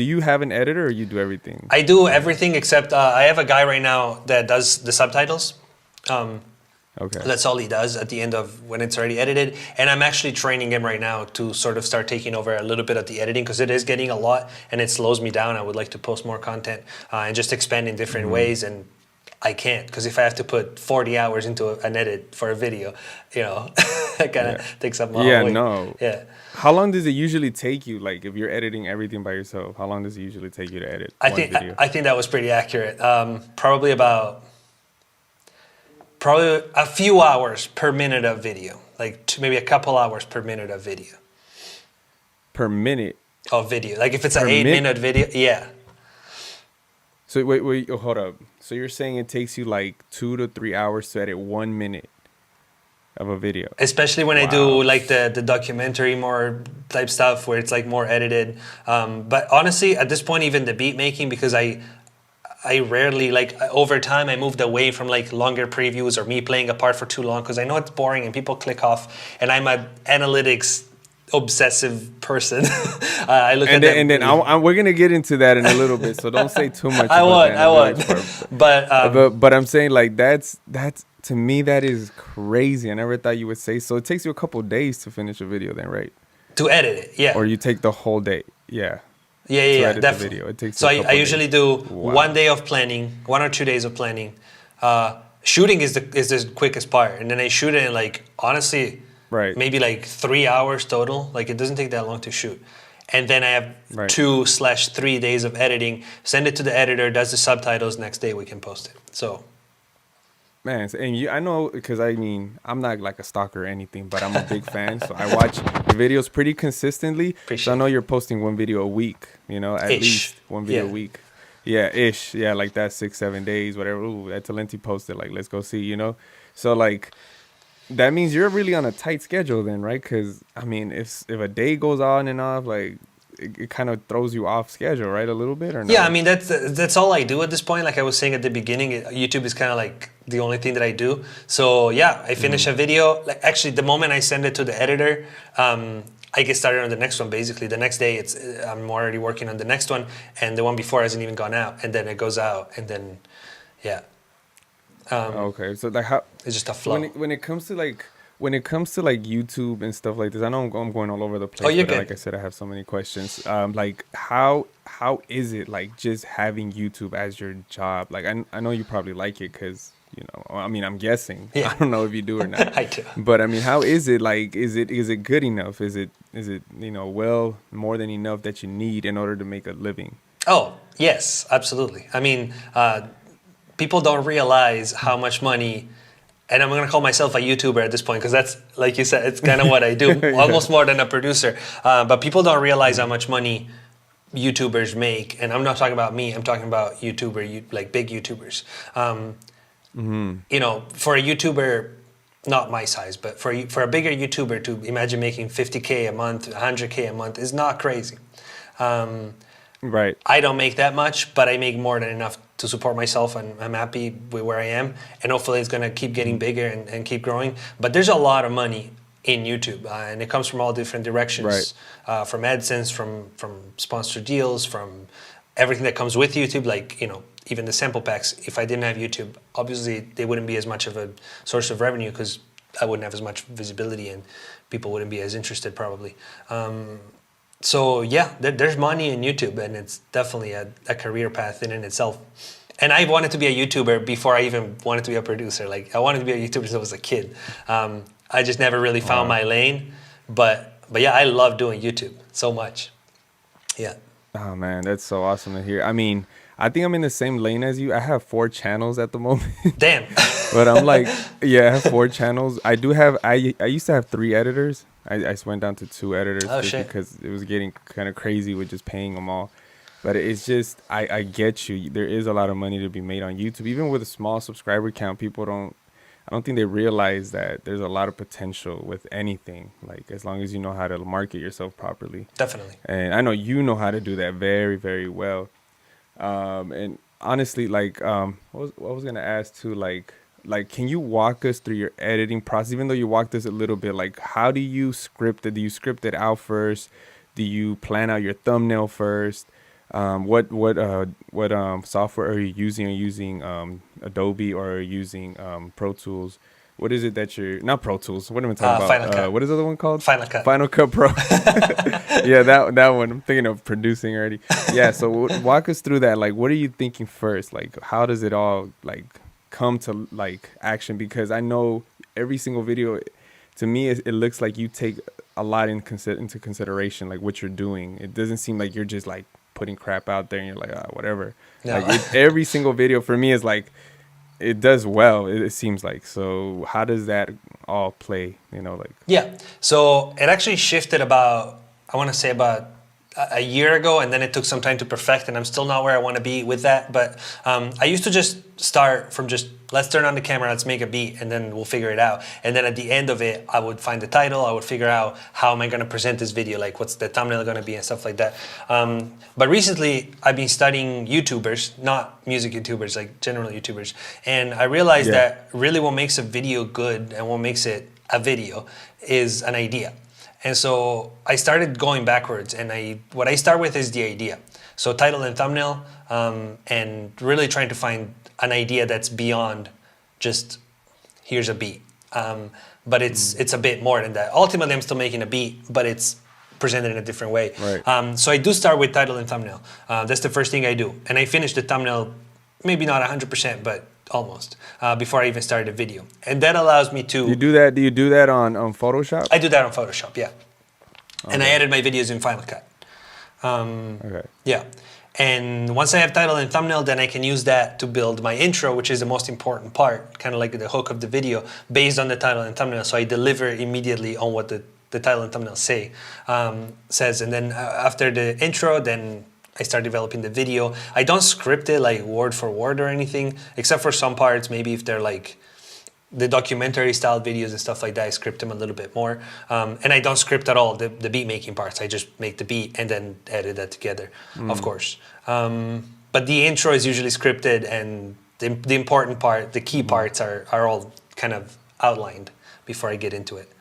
Do you have an editor or you do everything? I do everything except I have a guy right now that does the subtitles. Um, Okay. that's all he does at the end of when it's already edited. And I'm actually training him right now to sort of start taking over a little bit of the editing because it is getting a lot and it slows me down. I would like to post more content and just expand in different ways. And I can't because if I have to put 40 hours into an edit for a video, that kind of takes up my Yeah, whole week. no. Yeah. How long does it usually take you? Like, if you're editing everything by yourself, how long does it usually take you to edit I one think video? I think that was pretty accurate. Probably a few hours per minute of video, like maybe a couple hours per minute of video. Per minute. Like if it's an Per 8-minute video, yeah. So wait, hold up. So you're saying it takes you like 2 to 3 hours to edit 1 minute of a video? Especially when I do like the documentary more type stuff where it's like more edited. But honestly, at this point, even the beat making, because I rarely, like over time I moved away from like longer previews or me playing a part for too long because I know it's boring and people click off, and I'm an analytics obsessive person. I look at And then we're gonna get into that in a little bit, so don't say too much. I about would. the analytics part. But I'm saying like that's to me that is crazy. I never thought you would say so. It takes you a couple days to finish a video, then, right? to edit it, yeah. Or you take the whole day, yeah. Yeah, to yeah, edit the definitely. video. It takes So you a I couple usually days. do Wow. 1 day of planning, 1 or 2 days of planning. Shooting is the quickest part, and then I shoot it in like honestly, Right. maybe like 3 hours total. Like it doesn't take that long to shoot. And then I have Right. 2/3 days of editing. Send it to the editor, does the subtitles. Next day we can post it. So Man, and I know because I mean I'm not like a stalker or anything, but I'm a big fan, so I watch your videos pretty consistently. So I know you're posting one video a week, at least one video a week. Yeah, ish. Yeah, like that 6-7 days, whatever. Ooh, that Talenti posted, like, let's go see, So like that means you're really on a tight schedule then, right? Because I mean, if a day goes on and off, like it kind of throws you off schedule, right? A little bit, or no? yeah, I mean that's all I do at this point. Like I was saying at the beginning, YouTube is kind of like the only thing that I do. So yeah, I finish a video. Like actually, the moment I send it to the editor, I get started on the next one. Basically, the next day I'm already working on the next one, and the one before hasn't even gone out, and then it goes out, and then yeah. Okay, so like how It's just a flow. when it comes to like YouTube and stuff like this, I know I'm going all over the place. Oh, you're but good. like I said, I have so many questions. Like how is it like just having YouTube as your job? Like I know you probably like it because I mean I'm guessing. Yeah. I don't know if you do or not. I do. But I mean, how is it like? Is it good enough? Is it well more than enough that you need in order to make a living? Oh yes, absolutely. I mean, people don't realize how much money. And I'm going to call myself a YouTuber at this point because that's, like you said, it's kind of what I do, almost more than a producer. But people don't realize how much money YouTubers make. And I'm not talking about me. I'm talking about like big YouTubers. For a YouTuber, not my size, but for a bigger YouTuber to imagine making 50K a month, 100K a month is not crazy. Right. I don't make that much, but I make more than enough to support myself, and I'm happy with where I am. And hopefully it's going to keep getting bigger and keep growing. But there's a lot of money in YouTube, and it comes from all different directions. Right. From AdSense, from sponsored deals, from everything that comes with YouTube, like, even the sample packs. If I didn't have YouTube, obviously they wouldn't be as much of a source of revenue because I wouldn't have as much visibility and people wouldn't be as interested probably. So yeah, there's money in YouTube, and it's definitely a career path in itself. And I wanted to be a YouTuber before I even wanted to be a producer. Like I wanted to be a YouTuber since I was a kid. I just never really found my lane. But yeah, I love doing YouTube so much. Yeah. Oh man, that's so awesome to hear. I mean, I think I'm in the same lane as you. I have 4 channels at the moment. Damn. But I'm like, yeah, I have 4 channels. I used to have 3 editors. I went down to 2 editors because it was getting kind of crazy with just paying them all. But it's just, I get you. There is a lot of money to be made on YouTube. Even with a small subscriber count, I don't think they realize that there's a lot of potential with anything. Like as long as you know how to market yourself properly. Definitely. And I know you know how to do that very, very well. And honestly, like, what was gonna ask too, like, can you walk us through your editing process? Even though you walked us a little bit, like, how do you script it? Do you script it out first? Do you plan out your thumbnail first? What software are you using? Are you using Adobe or are you using Pro Tools? What is it that you're not Pro Tools? What am I talking about? Final Cut. What is the other one called? Final Cut. Final Cut Pro. Yeah, that one. I'm thinking of producing already. Yeah, so walk us through that. Like, what are you thinking first? Like, how does it all like come to like action? Because I know every single video, to me, it looks like you take a lot into consideration, like what you're doing. It doesn't seem like you're just like putting crap out there and you're like, whatever. No. Like every single video for me is like, it does well, it seems like. So how does that all play, like? Yeah, so it actually shifted about, I want to say about a year ago, and then it took some time to perfect, and I'm still not where I want to be with that. But I used to just start from just, let's turn on the camera, let's make a beat, and then we'll figure it out. And then at the end of it, I would find the title, I would figure out how am I going to present this video, like what's the thumbnail going to be and stuff like that. But recently, I've been studying YouTubers, not music YouTubers, like general YouTubers. And I realized that really what makes a video good and what makes it a video is an idea. And so I started going backwards, and what I start with is the idea. So title and thumbnail, and really trying to find an idea that's beyond just here's a beat. But it's a bit more than that. Ultimately, I'm still making a beat, but it's presented in a different way. Right. So I do start with title and thumbnail. That's the first thing I do. And I finish the thumbnail, maybe not 100%, but almost, before I even started the video. And that allows me to... Do you do that on Photoshop? I do that on Photoshop, yeah. Okay. And I edit my videos in Final Cut. Okay. Yeah. And once I have title and thumbnail, then I can use that to build my intro, which is the most important part, kind of like the hook of the video, based on the title and thumbnail. So I deliver immediately on what the title and thumbnail says. And then after the intro, then I start developing the video. I don't script it like word for word or anything, except for some parts. Maybe if they're like the documentary style videos and stuff like that, I script them a little bit more. And I don't script at all the beat making parts. I just make the beat and then edit that together, of course. But the intro is usually scripted, and the important part, the key parts are all kind of outlined before I get into it.